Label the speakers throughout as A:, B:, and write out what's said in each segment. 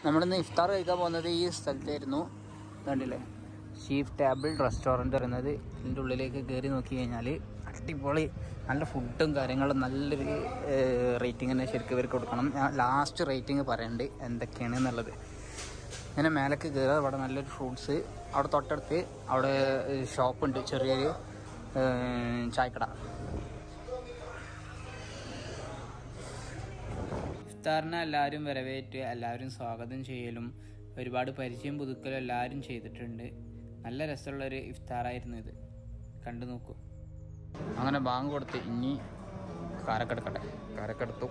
A: നമ്മളിന്ന് ഇഫ്താർ കഴിക്കാൻ പോകുന്നത് ഈ സ്ഥലത്തായിരുന്നു. കണ്ടില്ലേ, ഷീഫ് ടേബിൾ റെസ്റ്റോറൻറ്റ് പറയുന്നത്. ഇതിൻ്റെ ഉള്ളിലേക്ക് കയറി നോക്കി കഴിഞ്ഞാൽ അടിപൊളി നല്ല ഫുഡും കാര്യങ്ങളും, നല്ലൊരു റേറ്റിംഗ് തന്നെ ശരിക്കും ഇവർക്ക് കൊടുക്കണം. ഞാൻ ലാസ്റ്റ് റേറ്റിംഗ് പറയുന്നുണ്ട് എന്തൊക്കെയാണ് എന്നുള്ളത്. ഇങ്ങനെ മേലേക്ക് കയറുക, അവിടെ നല്ലൊരു ഫ്രൂട്ട്സ്, അവിടെ തൊട്ടടുത്ത് അവിടെ ഷോപ്പുണ്ട്, ചെറിയൊരു ചായക്കട. ഇഫ്താറിനെ എല്ലാവരും വരവേറ്റ് എല്ലാവരും സ്വാഗതം ചെയ്യലും ഒരുപാട് പരിചയം പുതുക്കലും എല്ലാവരും ചെയ്തിട്ടുണ്ട്. നല്ല രസമുള്ളൊരു ഇഫ്താറായിരുന്നു ഇത്, കണ്ടു നോക്കൂ. അങ്ങനെ ബാങ്ക് കൊടുത്ത് ഇനി കാരക്കെടുക്കട്ടെ. കാരക്കെടുത്തു.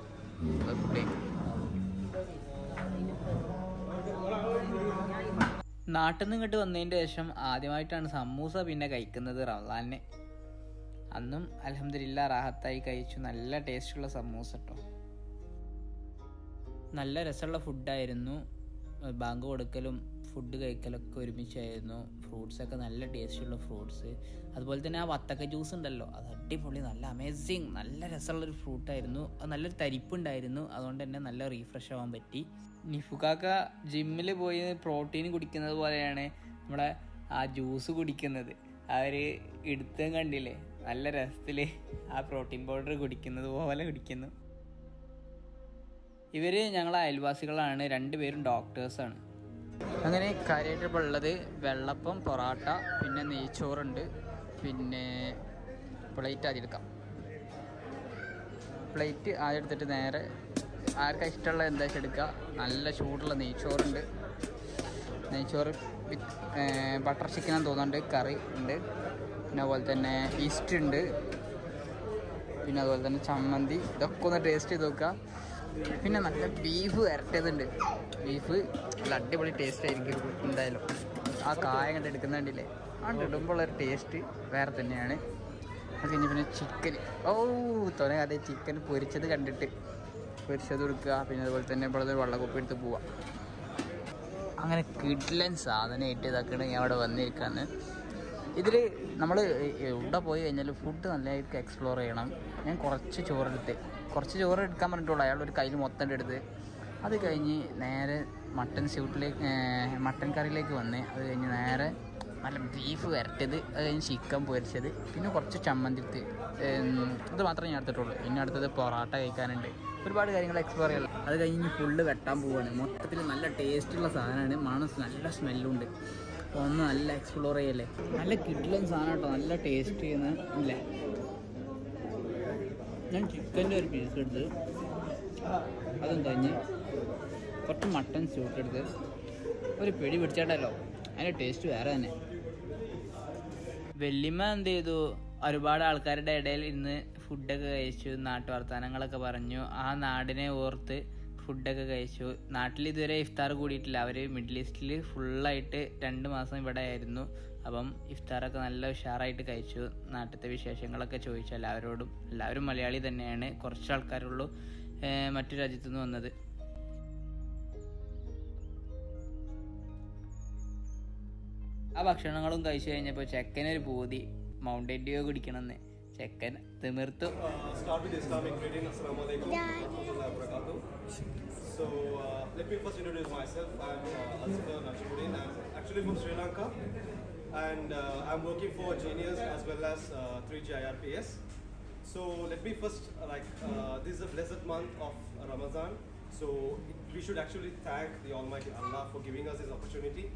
A: നാട്ടിൽ നിന്ന് ഇങ്ങോട്ട് വന്നതിൻ്റെ ശേഷം ആദ്യമായിട്ടാണ് സമൂസ പിന്നെ കഴിക്കുന്നത് റമദാനിന്. അന്നും അൽഹംദുലില്ലാ റാഹത്തായി കഴിച്ചു. നല്ല ടേസ്റ്റുള്ള സമൂസ കേട്ടോ. നല്ല രസമുള്ള ഫുഡായിരുന്നു. ബാങ്ക് കൊടുക്കലും ഫുഡ് കഴിക്കലൊക്കെ ഒരുമിച്ചായിരുന്നു. ഫ്രൂട്ട്സൊക്കെ നല്ല ടേസ്റ്റുള്ള ഫ്രൂട്ട്സ്. അതുപോലെ തന്നെ ആ വത്തക്ക ജ്യൂസ് ഉണ്ടല്ലോ, അത് അടിപൊളി, നല്ല അമേസിങ്, നല്ല രസമുള്ളൊരു ഫ്രൂട്ടായിരുന്നു. അത് നല്ലൊരു തരിപ്പുണ്ടായിരുന്നു. അതുകൊണ്ട് തന്നെ നല്ല റീഫ്രഷ് ആവാൻ പറ്റി. നിഫുക്കാക്ക ജിമ്മിൽ പോയി പ്രോട്ടീൻ കുടിക്കുന്നത് പോലെയാണ് നമ്മളെ ആ ജ്യൂസ് കുടിക്കുന്നത്. അവർ എടുത്തും കണ്ടില്ലേ, നല്ല രസത്തിൽ ആ പ്രോട്ടീൻ പൗഡർ കുടിക്കുന്നത് പോലെ കുടിക്കുന്നു. ഇവർ ഞങ്ങളെ അയൽവാസികളാണ്, രണ്ടുപേരും ഡോക്ടേഴ്സാണ്. അങ്ങനെ കാര്യമായിട്ട് ഉള്ളത് വെള്ളപ്പം, പൊറാട്ട, പിന്നെ നെയ്ച്ചോറുണ്ട്, പിന്നെ പ്ലേറ്റ് ആദ്യം എടുക്കാം. പ്ലേറ്റ് ആദ്യം എടുത്തിട്ട് നേരെ ആർക്കാ ഇഷ്ടമുള്ള എന്താ വെച്ചാൽ എടുക്കുക. നല്ല ചൂടുള്ള നെയ്ച്ചോറുണ്ട്. നെയ്ച്ചോറ് വിത്ത് ബട്ടർ ചിക്കനാന്ന് തോന്നുന്നുണ്ട്, കറി ഉണ്ട്, പിന്നെ അതുപോലെ തന്നെ ഈസ്റ്റ് ഉണ്ട്, പിന്നെ അതുപോലെ തന്നെ ചമ്മന്തി. ഇതൊക്കെ ഒന്ന് ടേസ്റ്റ് ചെയ്ത് നോക്കുക. പിന്നെ നല്ല ബീഫ് വരട്ടിയതുണ്ട്. ബീഫ് നല്ല അടിപൊളി ടേസ്റ്റ് ആയിരിക്കും എന്തായാലും. ആ കായ കണ്ട് എടുക്കുന്നുണ്ടില്ലേ, അത് ഇടുമ്പോഴുള്ളൊരു ടേസ്റ്റ് വേറെ തന്നെയാണ്. അത് കഴിഞ്ഞ് പിന്നെ ചിക്കൻ, തോന്നെ അതെ, ചിക്കൻ പൊരിച്ചത് കണ്ടിട്ട് പൊരിച്ചത് കൊടുക്കുക. പിന്നെ അതുപോലെ തന്നെ ഇപ്പോൾ വെള്ളക്കൊപ്പി എടുത്ത് പോവുക. അങ്ങനെ കിഡ്ലൻ സാധനമായിട്ട് ഇതാക്കണ ഞാൻ അവിടെ വന്നിരിക്കുകയാണ്. ഇതിൽ നമ്മൾ എവിടെ പോയി കഴിഞ്ഞാൽ ഫുഡ് നല്ലതായിട്ട് എക്സ്പ്ലോർ ചെയ്യണം. ഞാൻ കുറച്ച് ചോറ് എടുക്കാൻ പറഞ്ഞിട്ടുള്ളൂ. അയാളൊരു കയ്യിൽ മൊത്തം എടുത്ത് അത് കഴിഞ്ഞ് നേരെ മട്ടൻ കറിയിലേക്ക് വന്ന്, അത് കഴിഞ്ഞ് നേരെ നല്ല ബീഫ് വരട്ടിയത്, അത് കഴിഞ്ഞ് ചിക്കൻ പൊരിച്ചത്, പിന്നെ കുറച്ച് ചമ്മന്തി എടുത്ത്. ഇത് മാത്രമേ ഞാൻ എടുത്തിട്ടുള്ളൂ. പിന്നെ അടുത്തത് പൊറാട്ട കഴിക്കാനുണ്ട്. ഒരുപാട് കാര്യങ്ങൾ എക്സ്പ്ലോർ ചെയ്യാം. അത് കഴിഞ്ഞ് ഫുള്ള് വെട്ടാൻ പോവുകയാണ്. മൊത്തത്തിൽ നല്ല ടേസ്റ്റുള്ള സാധനമാണ്. നല്ല സ്മെല്ലുണ്ട്. അപ്പോൾ ഒന്ന് നല്ല എക്സ്പ്ലോർ ചെയ്യല്ലേ. നല്ല കിഡ്ലൻ സാധനം കേട്ടോ, നല്ല ടേസ്റ്റ് ചെയ്യുന്ന ഇല്ലേ. ഞാൻ ചിക്കൻ്റെ ഒരു പീസ് എടുത്ത്, അതും കഴിഞ്ഞ് കുറച്ച് മട്ടൻ സ്യൂട്ട് എടുത്ത് ഒരു പിടി പിടിച്ചാട്ടല്ലോ, അതിൻ്റെ ടേസ്റ്റ് വേറെ തന്നെ. വല്യമ്മ എന്ത് ചെയ്തു, ഒരുപാട് ആൾക്കാരുടെ ഇടയിൽ ഇരുന്ന് ഫുഡൊക്കെ കഴിച്ചു, നാട്ടുവർത്താനങ്ങളൊക്കെ പറഞ്ഞു. ആ നാടിനെ ഓർത്ത് ഫുഡൊക്കെ കഴിച്ചു. നാട്ടിൽ ഇതുവരെ ഇഫ്താർ കൂടിയിട്ടില്ല. അവർ മിഡിൽ ഈസ്റ്റിൽ ഫുള്ളായിട്ട് 2 മാസം ഇവിടെ ആയിരുന്നു. അപ്പം ഇഫ്താറൊക്കെ നല്ല ഉഷാറായിട്ട് കഴിച്ചു. നാട്ടിലത്തെ വിശേഷങ്ങളൊക്കെ ചോദിച്ചു എല്ലാവരോടും. എല്ലാവരും മലയാളി തന്നെയാണ്, കുറച്ച് ആൾക്കാരുള്ളൂ മറ്റു രാജ്യത്തു നിന്ന് വന്നത്. ആ ഭക്ഷണങ്ങളും കഴിച്ചു കഴിഞ്ഞപ്പോൾ ചെക്കനൊരു പൂതി മൗണ്ടൻ ഡ്യൂ കുടിക്കണമെന്ന്. ചെക്കൻ തിമിർത്തു.
B: So let me first introduce myself. I'm Iftar Qatar. I'm actually from Sri Lanka, and I'm working for Genius as well as 3G IRPS. So let me first this is a blessed month of Ramadan. So we should actually thank the Almighty Allah for giving us this opportunity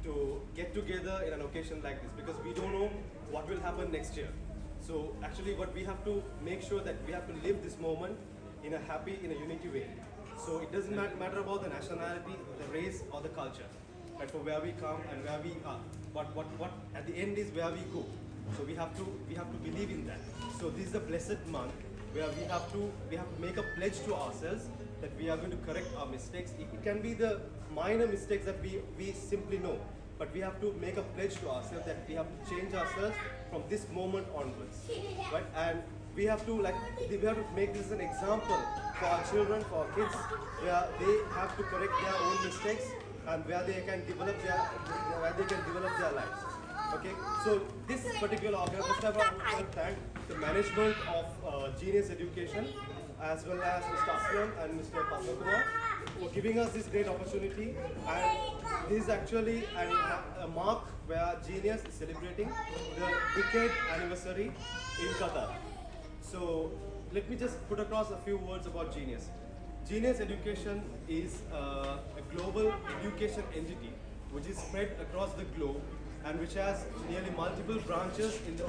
B: to get together in an occasion like this, because we don't know what will happen next year. So actually what we have to make sure that we have to live this moment in a happy, in a unity way. So it doesn't matter about the nationality, the race or the culture, but for where we come and where we are. What at the end is where we go. So we have to believe in that. So this is a blessed month where we have to make a pledge to ourselves that we are going to correct our mistakes. It can be the minor mistakes that we simply know, but we have to make a pledge to ourselves that we have to change ourselves from this moment onwards, right? And we have to make this an example for our children, for our kids, where they have to correct their own mistakes and where they can develop their lives. Okay, so this particular organization, first of all, I want to thank the management of Genius Education as well as Mr. Aslam and Mr. Pasakuma for giving us this great opportunity. And this is actually a mark where Genius is celebrating the decade anniversary in Qatar. So let me just put across a few words about Genius. Genius Education is a global education entity which is spread across the globe and which has nearly multiple branches in the,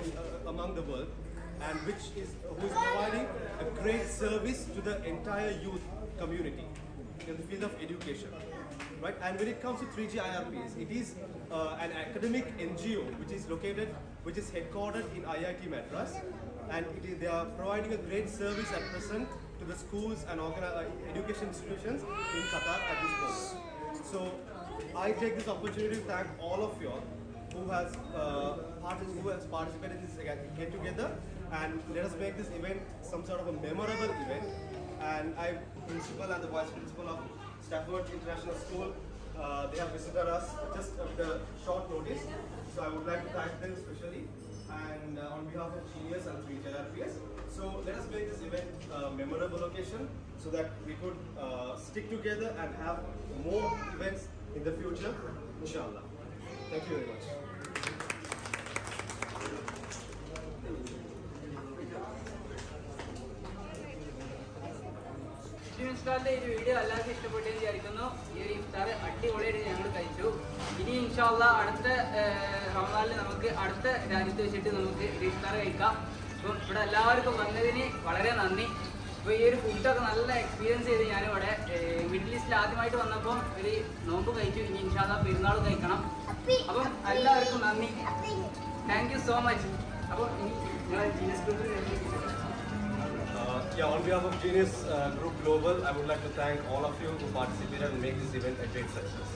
B: among the world, and who is providing a great service to the entire youth community in the field of education. Right? And when it comes to 3G IRPs, it is an academic NGO which is headquartered in IIT Madras, and they are providing a great service at present to the schools and education institutions in Qatar at this moment. So I take this opportunity to thank all of you who has participated in this get-together, and let us make this event some sort of a memorable event. And principal and the vice principal of Stafford International School, they have visited us just with a short notice. So I would like to thank them especially, and on behalf of Genius and 3G IRPS. So let us make this event a memorable occasion so that we could stick together and have more events in the future, inshallah. Thank you very much.
A: ഇൻസ്റ്റാളിലെ ഈ video എല്ലാവർക്കും ഇഷ്ടപ്പെട്ടെന്ന് വിചാരിക്കുന്നു. ഈ ഒരു ഇഫ്താർ അടിപൊളിയായിട്ട് ഞങ്ങൾ കഴിച്ചു. ഇനി ഇൻഷാല്ലാ അടുത്ത റമദാനിൽ നമുക്ക് അടുത്ത രാജ്യത്ത് വെച്ചിട്ട് നമുക്ക് ഒരു ഇഫ്താർ കഴിക്കാം. അപ്പം ഇവിടെ എല്ലാവർക്കും വന്നതിന് വളരെ നന്ദി. അപ്പോൾ ഈ ഒരു ഫുഡൊക്കെ നല്ല എക്സ്പീരിയൻസ് ചെയ്ത് ഞാനിവിടെ മിഡിൽ ഈസ്റ്റിൽ ആദ്യമായിട്ട് വന്നപ്പോൾ ഒരു നോമ്പ് കഴിച്ചു. ഇനി ഇൻഷാല്ലാ പെരുന്നാൾ കഴിക്കണം. അപ്പം എല്ലാവർക്കും നന്ദി. Thank you so much. അപ്പോൾ ഇനി ഞാൻ ജീനസ് ഗ്രൂപ്പിൽ
B: on behalf of Genius Group Global, I would like to thank all of you who participated and make this event a great success.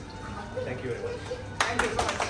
B: Thank you very much.
A: Thank you so much.